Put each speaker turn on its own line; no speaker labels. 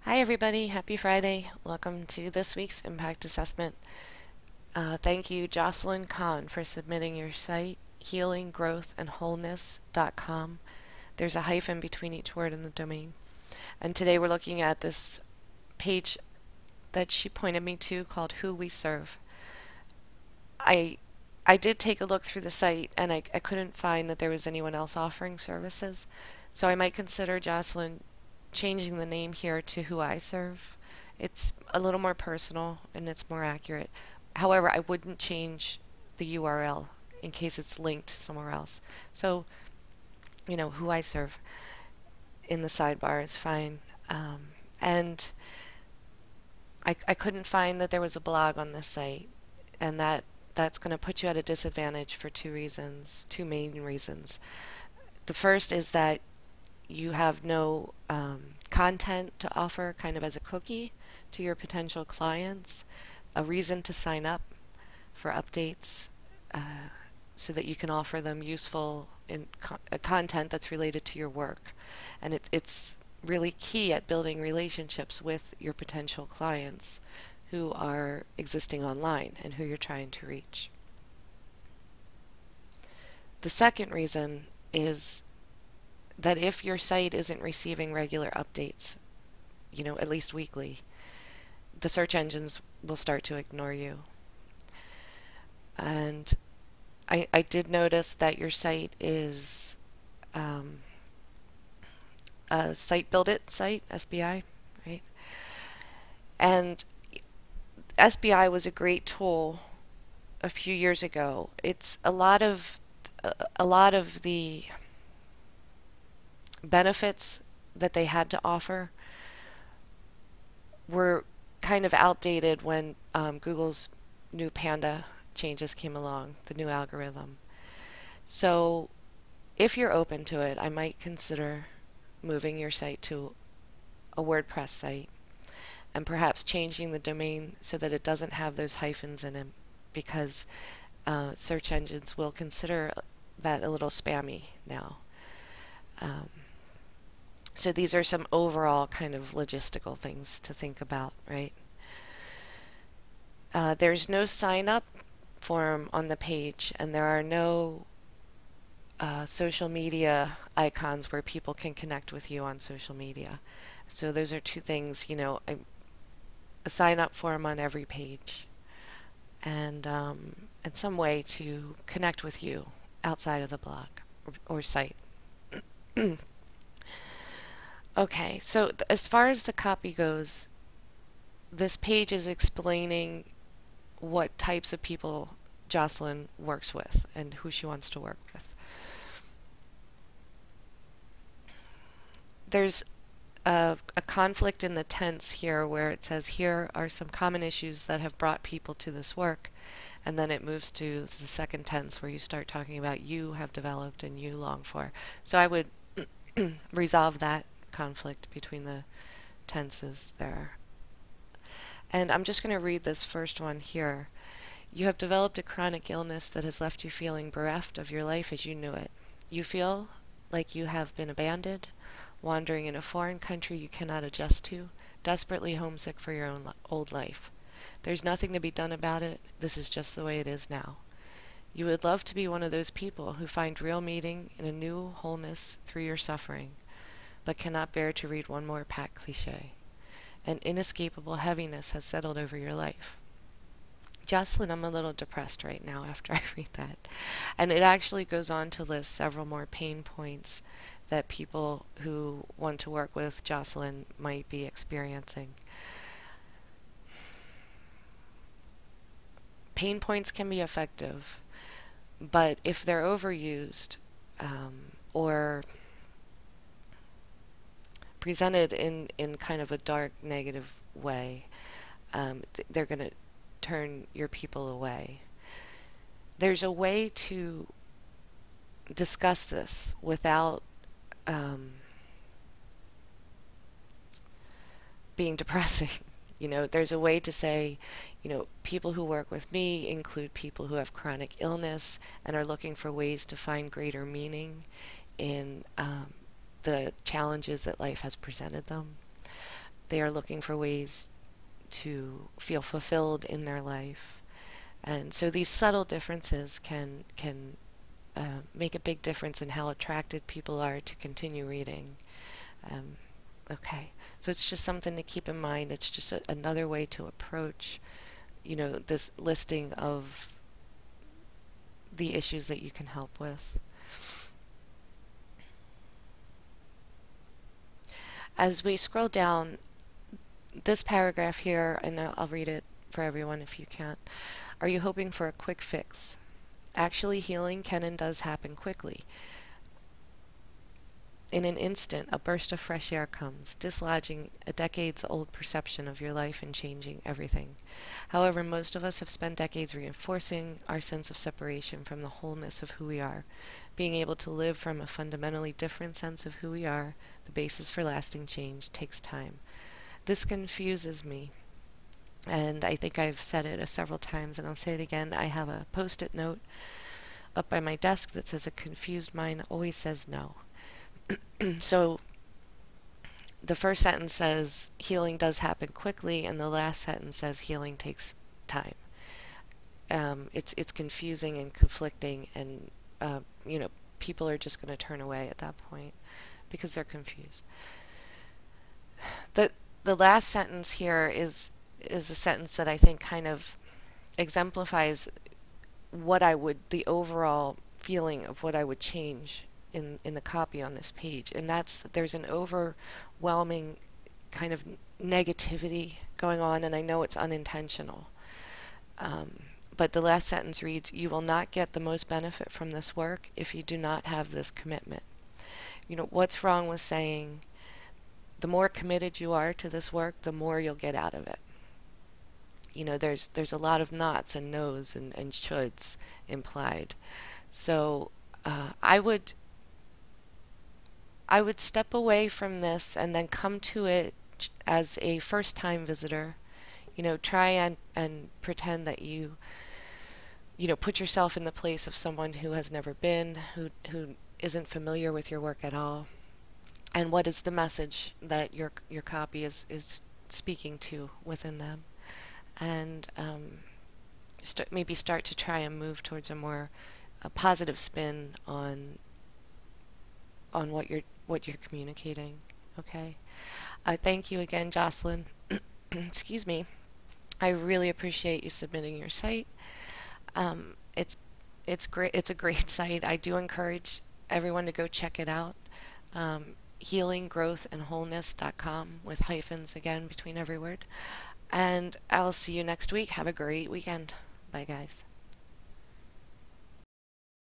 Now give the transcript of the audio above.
Hi everybody, happy Friday. Welcome to this week's Impact Assessment. Thank you Jocelyn Kahn for submitting your site, healinggrowthandwholeness.com. There's a hyphen between each word in the domain. And today we're looking at this page that she pointed me to called Who We Serve. I did take a look through the site and I couldn't find that there was anyone else offering services. So I might consider, Jocelyn, changing the name here to Who I Serve. It's a little more personal and it's more accurate. However, I wouldn't change the URL in case it's linked somewhere else. So, Who I Serve in the sidebar is fine. And I couldn't find that there was a blog on this site, and that's going to put you at a disadvantage for two main reasons. The first is that you have no content to offer kind of as a cookie to your potential clients, a reason to sign up for updates so that you can offer them useful content that's related to your work. And it's really key at building relationships with your potential clients who are existing online and who you're trying to reach. The second reason is that if your site isn't receiving regular updates, at least weekly, the search engines will start to ignore you. And I did notice that your site is a Site Build It site, SBI, right? And SBI was a great tool a few years ago. It's a lot of the benefits that they had to offer were kind of outdated when Google's new Panda changes came along, the new algorithm. So if you're open to it, I might consider moving your site to a WordPress site and perhaps changing the domain so that it doesn't have those hyphens in it, because search engines will consider that a little spammy now. So these are some overall kind of logistical things to think about, right? There's no sign up form on the page, and there are no social media icons where people can connect with you on social media. So those are two things, a sign up form on every page, and some way to connect with you outside of the blog or site. Okay, so as far as the copy goes, this page is explaining what types of people Jocelyn works with and who she wants to work with. There's a conflict in the tense here where it says here are some common issues that have brought people to this work, and then it moves to the second tense where you start talking about you have developed and you long for. So I would resolve that conflict between the tenses there. And I'm just going to read this first one here. You have developed a chronic illness that has left you feeling bereft of your life as you knew it. You feel like you have been abandoned, wandering in a foreign country you cannot adjust to, desperately homesick for your own old life. There's nothing to be done about it. This is just the way it is now. You would love to be one of those people who find real meaning in a new wholeness through your suffering, but cannot bear to read one more pat cliché. An inescapable heaviness has settled over your life. Jocelyn, I'm a little depressed right now after I read that. And it actually goes on to list several more pain points that people who want to work with Jocelyn might be experiencing. Pain points can be effective, but if they're overused or presented in kind of a dark, negative way, they're going to turn your people away. There's a way to discuss this without being depressing. There's a way to say, people who work with me include people who have chronic illness and are looking for ways to find greater meaning in the challenges that life has presented them. They are looking for ways to feel fulfilled in their life. And so these subtle differences can make a big difference in how attracted people are to continue reading. Um, okay, so it's just something to keep in mind. It's just another way to approach, this listing of the issues that you can help with. As we scroll down, this paragraph here, and I'll read it for everyone if you can't. Are you hoping for a quick fix? Actually, healing can and does happen quickly. In an instant, a burst of fresh air comes, dislodging a decades-old perception of your life and changing everything. However, most of us have spent decades reinforcing our sense of separation from the wholeness of who we are. Being able to live from a fundamentally different sense of who we are, the basis for lasting change, takes time. This confuses me, and I think I've said it several times, and I'll say it again. I have a post-it note up by my desk that says, "A confused mind always says no." So the first sentence says healing does happen quickly, and the last sentence says healing takes time. It's confusing and conflicting, and people are just going to turn away at that point because they're confused. The last sentence here is a sentence that I think kind of exemplifies the overall feeling of what I would change in the copy on this page, and that's that there's an overwhelming kind of negativity going on, and I know it's unintentional. But the last sentence reads, "You will not get the most benefit from this work if you do not have this commitment." What's wrong with saying the more committed you are to this work, the more you'll get out of it? There's a lot of nots and no's and shoulds implied. So I would step away from this and then come to it as a first-time visitor. Try and pretend that you put yourself in the place of someone who has never been, who isn't familiar with your work at all. And what is the message that your copy is speaking to within them? And maybe start to try and move towards a positive spin on what you're communicating. Okay. Thank you again, Jocelyn. Excuse me. I really appreciate you submitting your site. It's great. It's a great site. I do encourage everyone to go check it out. healinggrowthandwholeness.com with hyphens again between every word. And I'll see you next week. Have a great weekend. Bye, guys.